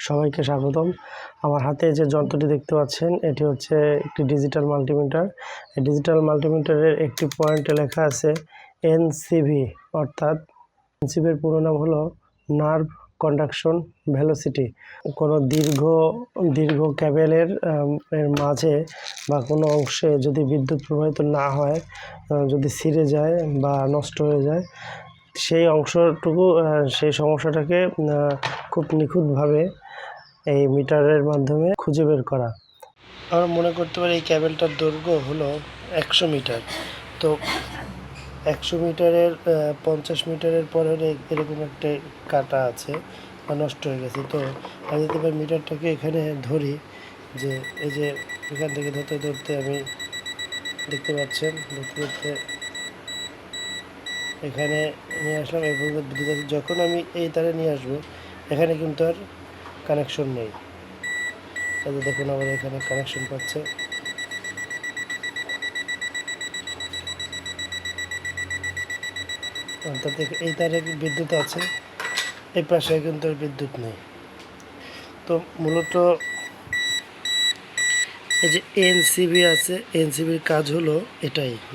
সবাইকে স্বাগতম। আমার হাতে যে যন্ত্রটি দেখতে পাচ্ছেন এটি হচ্ছে একটি ডিজিটাল মাল্টিমিটার। এই ডিজিটাল মাল্টিমিটারের একটি পয়েন্টে লেখা আছে এনসিভি, অর্থাৎ এনসিভির পুরো নাম হলো নার্ভ কন্ডাকশন ভেলোসিটি। কোনো দীর্ঘ ক্যাবেলের মাঝে বা কোনো অংশে যদি বিদ্যুৎ প্রবাহিত না হয়, যদি ছিঁড়ে যায় বা নষ্ট হয়ে যায়, সেই অংশটুকু সেই সমস্যাটাকে খুব নিখুঁতভাবে এই মিটারের মাধ্যমে খুঁজে বের করা। আমরা মনে করতে পারি এই ক্যাবেলটার দৈর্ঘ্য হলো 100 মিটার। তো 100 মিটারের 50 মিটারের পরে এরকম একটা কাটা আছে বা নষ্ট হয়ে গেছে। তো আমি যদি এবার মিটারটাকে এখানে ধরি, যে এই যে এখান থেকে ধরতে আমি দেখতে পাচ্ছেন, এখানে নিয়ে আসলাম এই পর্যন্ত বিদ্যুৎ আছে। যখন আমি এই তারে নিয়ে আসবো, এখানে কিন্তু আর কানেকশন নেই। তাহলে দেখুন আবার এখানে কানেকশন পাচ্ছে। অর্থাৎ এই তারে বিদ্যুৎ আছে, এই পাশে কিন্তু আর বিদ্যুৎ নেই। তো মূলত এই যে এনসিবি আছে, এনসিবির কাজ হলো এটাই।